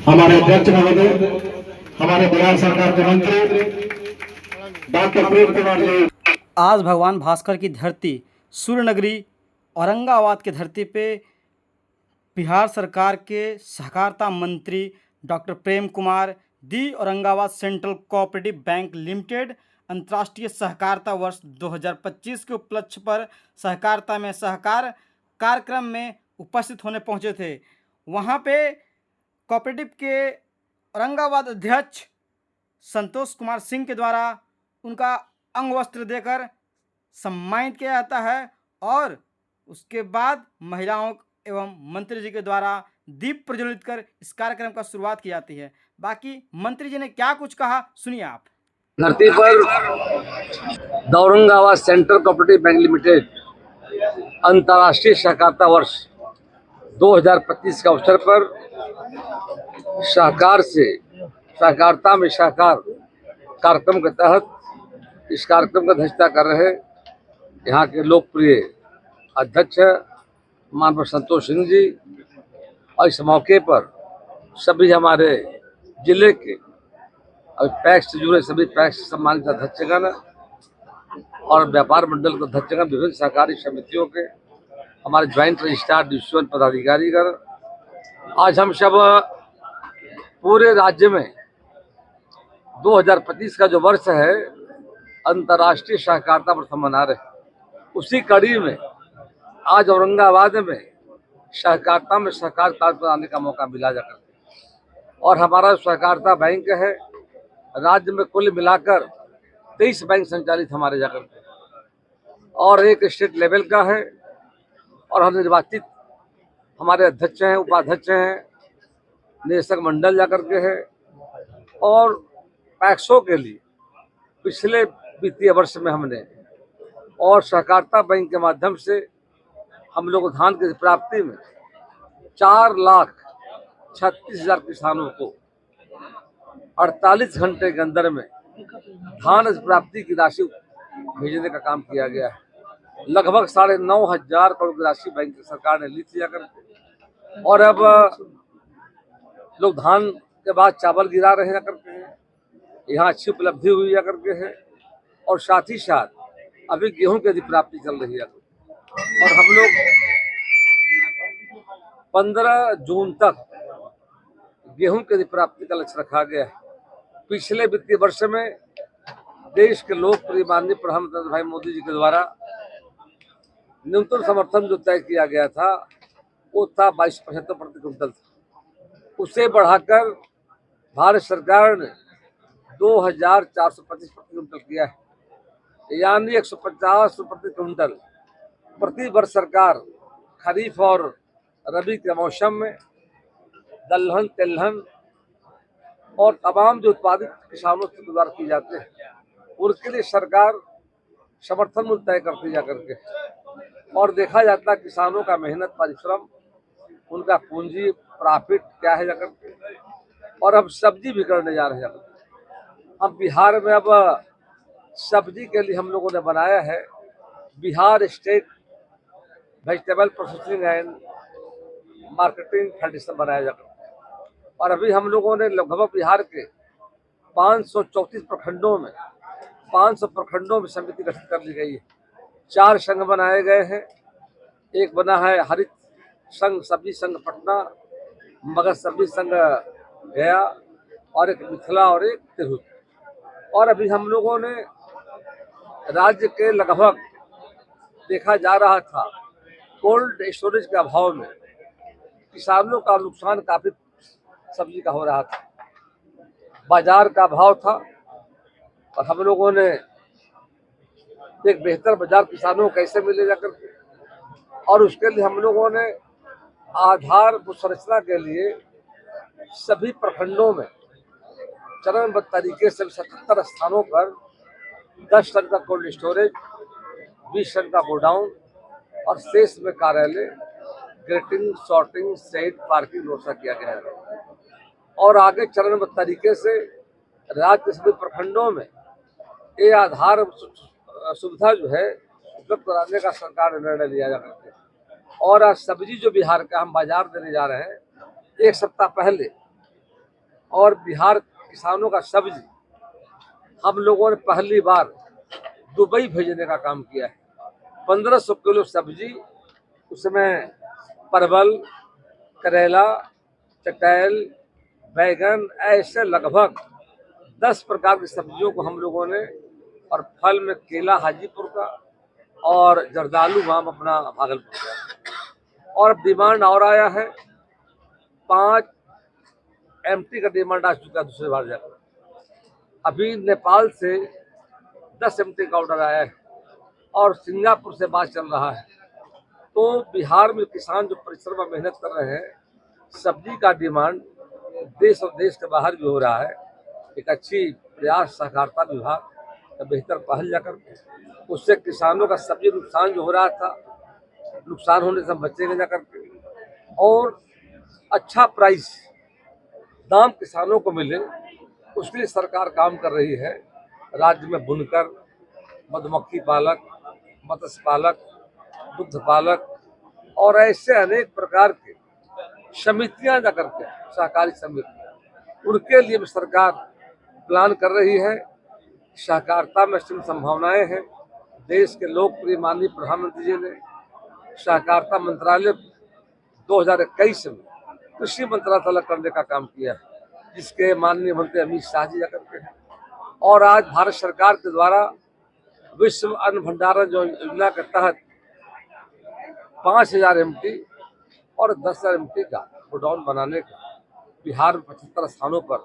हमारे अध्यक्ष महोदय, हमारे बिहार सरकार के मंत्री डॉक्टर प्रेम कुमार जी। आज भगवान भास्कर की धरती सूर्य नगरी औरंगाबाद की धरती पे बिहार सरकार के सहकारिता मंत्री doctor Prem Kumar the Aurangabad central cooperative bank limited अंतर्राष्ट्रीय सहकारिता वर्ष 2025 के उपलक्ष्य पर सहकारिता में सहकार कार्यक्रम में उपस्थित होने पहुंचे थे। वहां पे कोऑपरेटिव के औरंगाबाद अध्यक्ष संतोष कुमार सिंह के द्वारा उनका अंग वस्त्र देकर सम्मानित किया जाता है और उसके बाद महिलाओं एवं मंत्री जी के द्वारा दीप प्रज्वलित कर इस कार्यक्रम का शुरुआत की जाती है। बाकी मंत्री जी ने क्या कुछ कहा सुनिए आप। धरती पर Aurangabad central cooperative bank limited अंतर्राष्ट्रीय सहकारिता वर्ष 2025 के अवसर पर सहकार से सहकारिता में सहकार कार्यक्रम के तहत इस कार्यक्रम की अध्यक्षता कर रहे यहाँ के लोकप्रिय अध्यक्ष माननीय संतोष सिंह जी और इस मौके पर सभी हमारे जिले के और पैक्स से जुड़े सभी पैक्स सम्मानित अध्यक्षगण और व्यापार मंडल के अध्यक्षगण, विभिन्न सहकारी समितियों के हमारे ज्वाइंट रजिस्ट्रार डिविजन पदाधिकारीगण, आज हम सब पूरे राज्य में 2025 का जो वर्ष है अंतर्राष्ट्रीय सहकारिता वर्ष मना रहे। उसी कड़ी में आज औरंगाबाद में सहकारिता में सहकार कार्य बनाने का मौका मिला जाकर और हमारा सहकारिता बैंक है राज्य में कुल मिलाकर 23 बैंक संचालित हमारे जाकर और एक स्टेट लेवल का है और हम निर्वाचित हमारे अध्यक्ष हैं, उपाध्यक्ष हैं, निदेशक मंडल जाकर के है और पैक्सों के लिए पिछले वित्तीय वर्ष में हमने और सहकारिता बैंक के माध्यम से हम लोग धान की प्राप्ति में 4,36,000 किसानों को 48 घंटे के अंदर में धान प्राप्ति की राशि भेजने का काम किया गया है। लगभग 9,500 करोड़ की राशि बैंक सरकार ने ली थी जाकर और अब लोग धान के बाद चावल गिरा रहे हैं करके हैं, यहाँ अच्छी उपलब्धि हुई जाकर के है और साथ ही साथ अभी गेहूं की अधिप्राप्ति चल रही है और हम लोग 15 जून तक गेहूं की अधिप्राप्ति का लक्ष्य रखा गया है। पिछले वित्तीय वर्ष में देश के लोकप्रिय माननीय प्रधानमंत्री भाई मोदी जी के द्वारा न्यूनतम समर्थन जो तय किया गया था वो था 22.75 प्रति क्विंटल था। उसे बढ़ाकर भारत सरकार ने 2,425 प्रति क्विंटल किया है, यानी 150 प्रति क्विंटल प्रति वर्ष सरकार खरीफ और रबी के मौसम में दलहन, तिलहन और तमाम जो उत्पादित किसानों के द्वारा की जाते हैं उनके लिए सरकार समर्थन मूल्य तय करती जा करके और देखा जाता है किसानों का मेहनत, परिश्रम, उनका पूंजी, प्रॉफिट क्या है जाकर और अब सब्जी भी करने जा रहे हैं। हम बिहार में अब सब्जी के लिए हम लोगों ने बनाया है Bihar state vegetable processing and marketing federation बनाया जाकर और अभी हम लोगों ने लगभग बिहार के 534 प्रखंडों में 500 प्रखंडों में समिति गठित कर ली गई है। 4 संघ बनाए गए हैं, एक बना है हरित संघ सब्जी संघ पटना, मगध सब्जी संघ गया और एक मिथिला और एक तिरहुत। और अभी हम लोगों ने राज्य के लगभग देखा जा रहा था कोल्ड स्टोरेज के अभाव में किसानों का नुकसान काफी सब्जी का हो रहा था, बाजार का भाव था और हम लोगों ने एक बेहतर बाजार किसानों को कैसे मिले जाकर और उसके लिए हम लोगों ने आधारभूत संरचना के लिए सभी प्रखंडों में चरणबद्ध तरीके से 77 स्थानों पर 10 टन का कोल्ड स्टोरेज, 20 टन का गोडाउन और शेष में कार्यालय, ग्रेटिंग, सॉर्टिंग, शेड, पार्किंग व्यवस्था किया गया है और आगे चरणबद्ध तरीके से राज्य के सभी प्रखंडों में ये आधार सुविधा जो है उपलब्ध कराने का सरकार ने निर्णय लिया जा करके और आज सब्जी जो बिहार का हम बाजार देने जा रहे हैं, एक सप्ताह पहले और बिहार किसानों का सब्जी हम लोगों ने पहली बार दुबई भेजने का काम किया है। 1500 किलो सब्जी, उसमें परवल, करेला, चटैल, बैगन, ऐसे लगभग 10 प्रकार की सब्जियों को हम लोगों ने, और फल में केला हाजीपुर का और जर्दालू आम अपना भागलपुर का। और अब डिमांड और आया है, 5 MT का डिमांड आ चुका है दूसरी बार जाकर। अभी नेपाल से 10 MT का ऑर्डर आया है और सिंगापुर से बात चल रहा है। तो बिहार में किसान जो परिश्रम और मेहनत कर रहे हैं, सब्जी का डिमांड देश और देश के बाहर भी हो रहा है। एक अच्छी प्रयास सहकारिता विभाग का बेहतर पहल जाकर, उससे किसानों का सब्जी नुकसान जो हो रहा था, नुकसान होने से बचेंगे जाकर के, और अच्छा प्राइस दाम किसानों को मिले, उसके लिए सरकार काम कर रही है। राज्य में बुनकर, मधुमक्खी पालक, मत्स्य पालक, दुग्ध पालक और ऐसे अनेक प्रकार के समितियां जा करके, सहकारी समिति, उनके लिए भी सरकार प्लान कर रही है। सहकारिता में असीम संभावनाएं हैं। देश के लोकप्रिय माननीय प्रधानमंत्री जी ने सहकारिता मंत्रालय 2021 में कृषि मंत्रालय अलग करने का काम किया है, जिसके माननीय मंत्री अमित शाह जी जाकर के हैं। और आज भारत सरकार के द्वारा विश्व अन्न भंडारण योजना के तहत 5000 MT और 10,000 MT का गोडाउन बनाने का बिहार में 75 स्थानों पर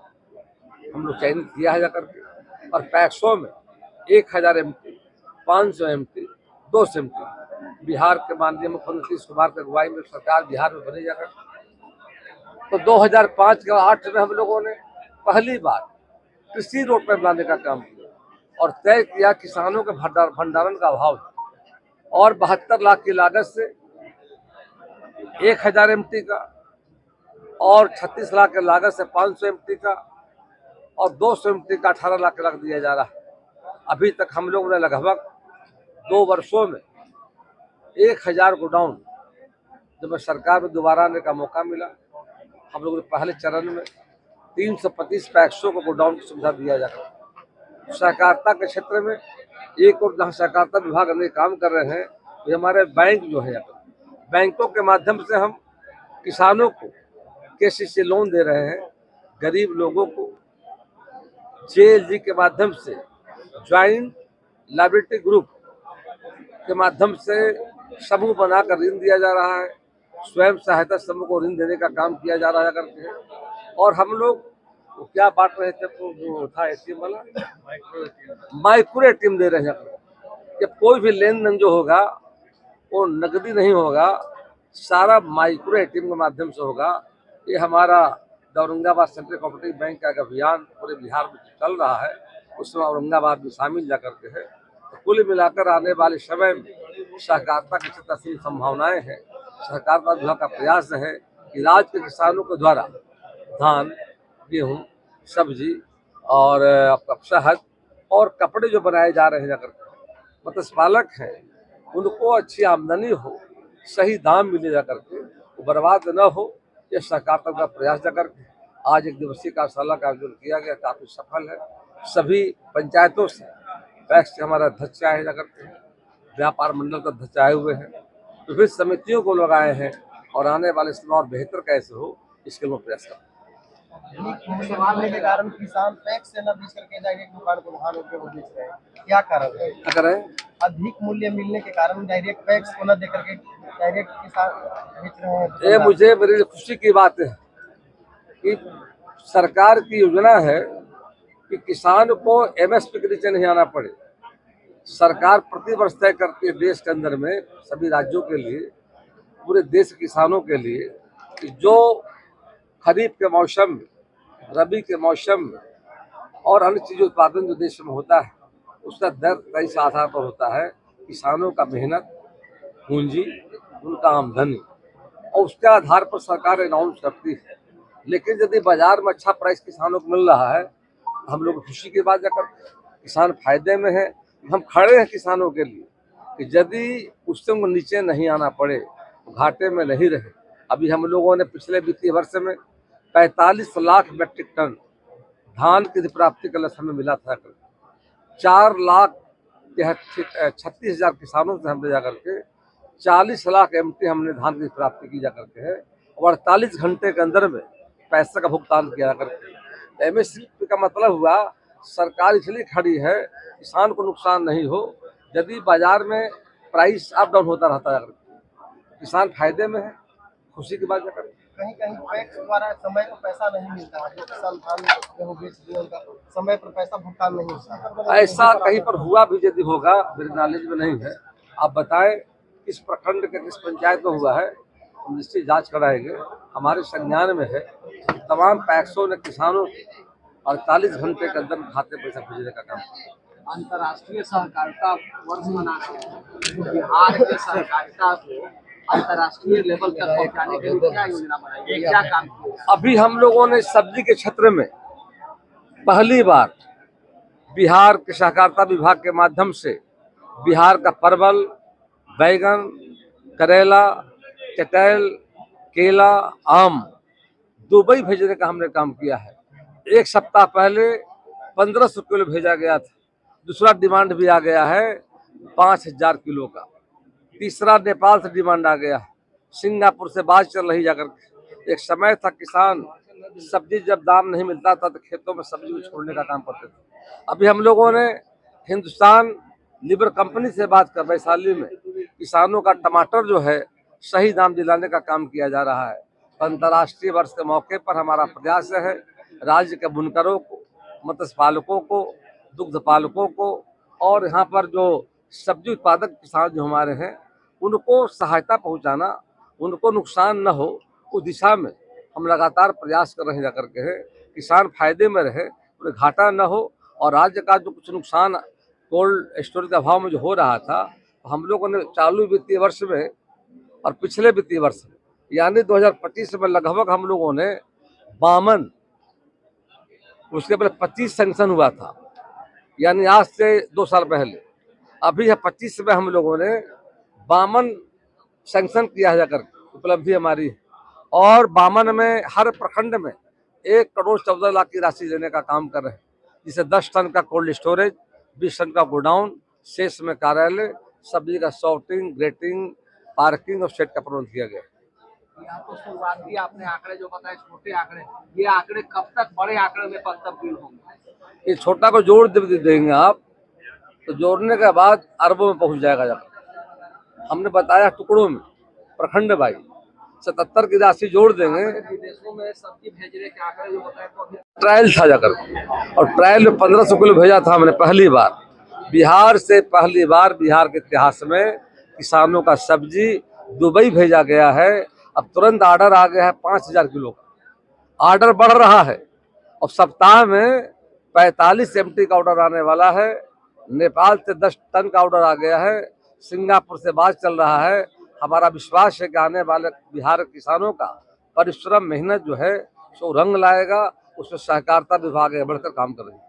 हम लोग चयनित किया है जाकर के, और पैक्सों में 1000 MT, 500 MT, 200 MT बिहार के माननीय मुख्यमंत्री नीतीश कुमार की अगुवाई में सरकार बिहार में बनी जाकर। तो 2005 के 8 में हम लोगों ने पहली बार कृषि रोड पर बनाने का काम किया और तय किया किसानों के भंडारण का अभाव है, और 72 लाख की लागत से 1000 MT का और 36 लाख की लागत से 500 MT का और 200 MT का 18 लाख का लागत दिया जा रहा है। अभी तक हम लोगों ने लगभग 2 वर्षों में 1000 गोडाउन, जब सरकार में दोबारा आने का मौका मिला, हम लोगों ने पहले चरण में 325 पैक्सों को गोडाउन की सुविधा दिया जाता। सहकारिता के क्षेत्र में एक और जहाँ सहकारिता विभाग अनेक काम कर रहे हैं, ये हमारे बैंक जो है, बैंकों के माध्यम से हम किसानों को KCC लोन दे रहे हैं। गरीब लोगों को JLG के माध्यम से, ज्वाइंट लायबिलिटी ग्रुप के माध्यम से समूह बनाकर ऋण दिया जा रहा है। स्वयं सहायता समूह को ऋण देने का काम किया जा रहा है करके है। और हम लोग क्या बांट रहे थे, जो था ATM वाला, माइक्रो ATM दे रहे हैं कि कोई भी लेन देन जो होगा वो नकदी नहीं होगा, सारा माइक्रो ATM के माध्यम से होगा। ये हमारा औरंगाबाद सेंट्रल कोऑपरेटिव बैंक का अभियान पूरे बिहार में चल रहा है, उसमें औरंगाबाद भी शामिल जा करके है। तो कुल मिलाकर आने वाले समय में सहकारिता के क्षेत्र में संभावनाएं हैं। सहकारिता विभाग का प्रयास है कि राज्य के किसानों के द्वारा धान, गेहूँ, सब्जी और आपका शहद और कपड़े जो बनाए जा रहे हैं, जाकर मत्स्य पालक हैं, उनको अच्छी आमदनी हो, सही दाम मिले जा करके, वो बर्बाद न हो, ये सहकारिता का प्रयास जा करके आज 1 दिवसीय कार्यशाला का आयोजन किया गया, काफी सफल है। सभी पंचायतों से पैक्स से हमारा अध्यक्ष आए जा करके, व्यापार मंडल का अध्यक्ष आए हुए हैं, विभिन्न समितियों को लगाए हैं, और आने वाले समय और बेहतर कैसे हो इसके लिए प्रयास करते हैं। मूल्य बढ़ने के कारण किसान पैक्स से न बेच करके डायरेक्ट दुकान को धान होकर वो बेच रहे हैं, क्या कारण है? क्या करें? अधिक मूल्य मिलने के कारण डायरेक्ट पैक्स को न दे करके डायरेक्ट किसान बेच रहे हैं। ये मुझे मेरे लिए खुशी की बात है कि सरकार की योजना है कि किसान को MSP के नीचे नहीं आना पड़े। सरकार प्रति वर्ष तय करती है देश के अंदर में सभी राज्यों के लिए, पूरे देश के किसानों के लिए, कि जो खरीफ के मौसम में, रबी के मौसम में और अन्य चीज़ों उत्पादन जो देश में होता है, उसका दर तय से आधार पर होता है। किसानों का मेहनत, पूंजी, उनका आमदनी, और उसके आधार पर सरकार अनाउंस करती है। लेकिन यदि बाजार में अच्छा प्राइस किसानों को मिल रहा है, हम लोग खुशी की बात जाकर, किसान फायदे में है। हम खड़े हैं किसानों के लिए कि यदि उससे उनको नीचे नहीं आना पड़े, तो घाटे में नहीं रहे। अभी हम लोगों ने पिछले वित्तीय वर्ष में 45 लाख मीट्रिक टन धान की प्राप्ति का लक्ष्य हमें मिला था। 4,36,000 किसानों से हमने जाकर के 40 लाख MT हमने धान की प्राप्ति की जा करके है और 48 घंटे के अंदर में पैसे का भुगतान किया करके। MSP का मतलब हुआ सरकार इसलिए खड़ी है किसान को नुकसान नहीं हो। यदि बाजार में प्राइस अप डाउन होता रहता है किसान फायदे में है, खुशी की बात जाकर। कहीं कहीं पैक्स द्वारा समय पर पैसा नहीं मिलता है, जो किसान धान गेहूं बेच दिए उनका समय पर पैसा भुगतान नहीं होता। ऐसा कहीं पर हुआ भी यदि होगा, मेरे नॉलेज में नहीं है। आप बताएं किस प्रखंड के किस पंचायत में हुआ है, हम निश्चित जांच कराएंगे। हमारे संज्ञान में है तमाम पैक्सों ने किसानों 48 घंटे के अंदर खाते पैसा भेजने का काम किया। अंतर्राष्ट्रीय सहकारिता वर्ष मना रहे हैं, बिहार के सहकारिता को अंतर्राष्ट्रीय लेवल तक पहुंचाने के लिए क्या योजना बनाई है, क्या काम किया? अभी हम लोगों ने सब्जी के क्षेत्र में पहली बार बिहार के सहकारिता विभाग के माध्यम से बिहार का परवल, बैगन, करेला, कटहल, केला, आम दुबई भेजने का हमने काम किया है। 1 सप्ताह पहले 1500 किलो भेजा गया था। दूसरा डिमांड भी आ गया है 5000 किलो का। तीसरा नेपाल से डिमांड आ गया है। सिंगापुर से बात चल रही जाकर। एक समय था किसान सब्जी जब दाम नहीं मिलता था तो खेतों में सब्जी को छोड़ने का काम करते थे। अभी हम लोगों ने हिंदुस्तान लीवर कंपनी से बात कर वैशाली में किसानों का टमाटर जो है सही दाम दिलाने का काम किया जा रहा है। अंतर्राष्ट्रीय वर्ष के मौके पर हमारा प्रयास है राज्य के बुनकरों को, मत्स्य पालकों को, दुग्ध पालकों को और यहाँ पर जो सब्जी उत्पादक किसान जो हमारे हैं उनको सहायता पहुँचाना, उनको नुकसान न हो उस दिशा में हम लगातार प्रयास कर रहे जाकर के है। किसान फायदे में रहे, उन्हें घाटा न हो और राज्य का जो कुछ नुकसान कोल्ड स्टोरेज के अभाव में जो हो रहा था, तो हम लोगों ने चालू वित्तीय वर्ष में और पिछले वित्तीय वर्ष में यानी 2025 में लगभग हम लोगों ने 52, उसके पहले 25 सैंक्शन हुआ था, यानी आज से 2 साल पहले। अभी है 25 में हम लोगों ने 52 सैंक्शन किया है जाकर, उपलब्धि हमारी है। और 52 में हर प्रखंड में 1 करोड़ 14 लाख की राशि देने का काम कर रहे हैं, जिसे 10 टन का कोल्ड स्टोरेज, 20 टन का गोडाउन, शेष में कार्यालय, सब्जी का सॉर्टिंग, ग्रेटिंग, पार्किंग और शेड का प्रबंध किया गया। यहाँ तो शुरुआती आपने आंकड़े जो बताए छोटे आंकड़े, ये आंकड़े कब तक बड़े आंकड़े में तब्दील होंगे? ये छोटा को जोड़ देंगे आप तो जोड़ने के बाद अरबों में पहुंच जाएगा जाकर। हमने बताया टुकड़ों में प्रखंड भाई 77 की राशि जोड़ देंगे। विदेशों में सब्जी भेजने के आंकड़े जो बताए तो अभी ट्रायल था जाकर और ट्रायल में 1500 किलो भेजा था हमने पहली बार। बिहार से पहली बार बिहार के इतिहास में किसानों का सब्जी दुबई भेजा गया है। अब तुरंत ऑर्डर आ गया है 5000 किलो का। ऑर्डर बढ़ रहा है और सप्ताह में 45 MT का ऑर्डर आने वाला है। नेपाल से 10 टन का ऑर्डर आ गया है। सिंगापुर से बात चल रहा है। हमारा विश्वास है कि आने वाले बिहार के किसानों का परिश्रम, मेहनत जो है सो रंग लाएगा। उसमें सहकारिता विभाग बढ़कर काम कर रही है।